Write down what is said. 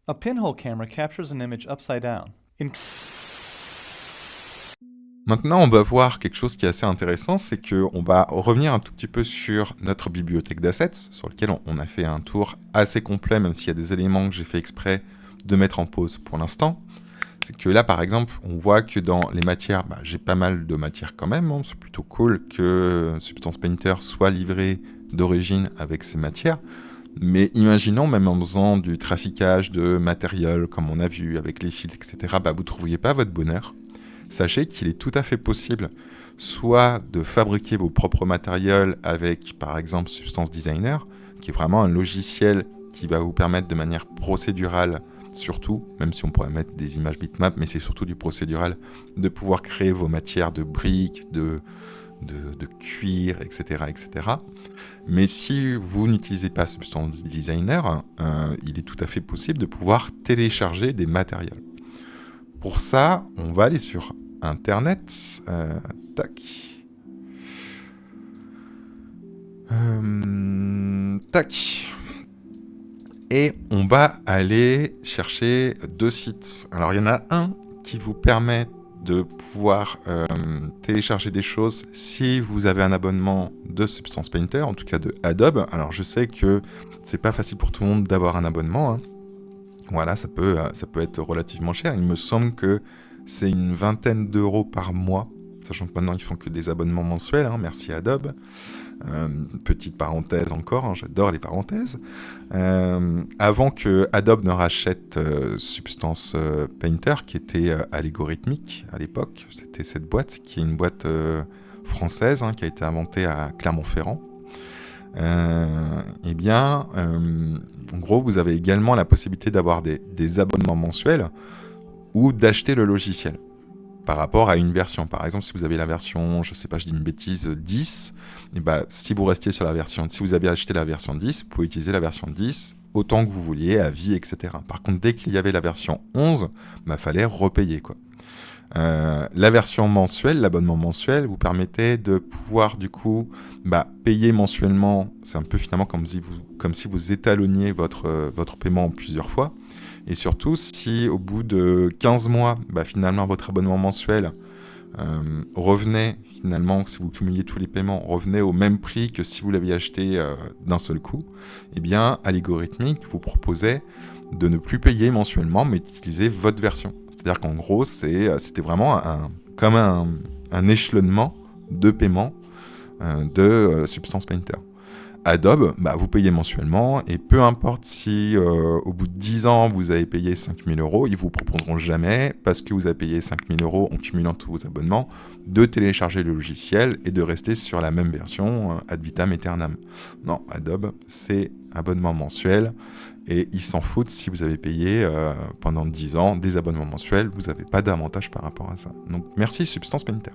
A pinhole camera captures an image upside down. Maintenant, on va voir quelque chose qui est assez intéressant, c'est qu'on va revenir un tout petit peu sur notre bibliothèque d'assets, sur lequel on a fait un tour assez complet, même s'il y a des éléments que j'ai fait exprès de mettre en pause pour l'instant. C'est que là, par exemple, on voit que dans les matières, j'ai pas mal de matières quand même, hein. C'est plutôt cool que Substance Painter soit livré d'origine avec ces matières. Mais imaginons, même en faisant du traficage de matériel, comme on a vu avec les filtres, etc., vous ne trouviez pas votre bonheur. Sachez qu'il est tout à fait possible soit de fabriquer vos propres matériels avec, par exemple, Substance Designer, qui est vraiment un logiciel qui va vous permettre de manière procédurale, surtout, même si on pourrait mettre des images bitmap, mais c'est surtout du procédural, de pouvoir créer vos matières de briques, de cuir, etc., etc. Mais si vous n'utilisez pas Substance Designer, il est tout à fait possible de pouvoir télécharger des matériels. Pour ça, on va aller sur Internet. Tac. Tac. Et on va aller chercher deux sites. Alors, il y en a un qui vous permet de pouvoir télécharger des choses si vous avez un abonnement de Substance Painter, en tout cas de Adobe. Alors, je sais que c'est pas facile pour tout le monde d'avoir un abonnement, hein. Voilà, ça peut être relativement cher. Il me semble que c'est une vingtaine d'euros par mois, sachant que maintenant ils font que des abonnements mensuels, hein, merci Adobe. Petite parenthèse encore, hein, j'adore les parenthèses. Avant que Adobe ne rachète Substance Painter, qui était Allegorithmic à l'époque, c'était cette boîte, qui est une boîte française, hein, qui a été inventée à Clermont-Ferrand. En gros, vous avez également la possibilité d'avoir des abonnements mensuels ou d'acheter le logiciel par rapport à une version. Par exemple, si vous avez la version, je sais pas, je dis une bêtise, 10, si vous restiez sur la version, si vous avez acheté la version 10, vous pouvez utiliser la version 10 autant que vous vouliez, à vie, etc. Par contre, dès qu'il y avait la version 11, fallait repayer, quoi. La version mensuelle, l'abonnement mensuel, vous permettait de pouvoir du coup payer mensuellement. C'est un peu finalement comme si vous étalonniez votre paiement en plusieurs fois. Et surtout, si au bout de 15 mois, finalement votre abonnement mensuel revenait, finalement, si vous cumuliez tous les paiements, revenait au même prix que si vous l'aviez acheté d'un seul coup, Allegorithmic vous proposait de ne plus payer mensuellement, mais d'utiliser votre version. C'est-à-dire qu'en gros, c'était vraiment comme un échelonnement de paiement de Substance Painter. Adobe, vous payez mensuellement, et peu importe si au bout de 10 ans, vous avez payé 5 000 €, ils vous proposeront jamais, parce que vous avez payé 5 000 € en cumulant tous vos abonnements, de télécharger le logiciel et de rester sur la même version ad vitam aeternam. Non, Adobe, c'est abonnement mensuel, et ils s'en foutent si vous avez payé pendant 10 ans des abonnements mensuels, vous n'avez pas d'avantage par rapport à ça. Donc merci Substance Painter.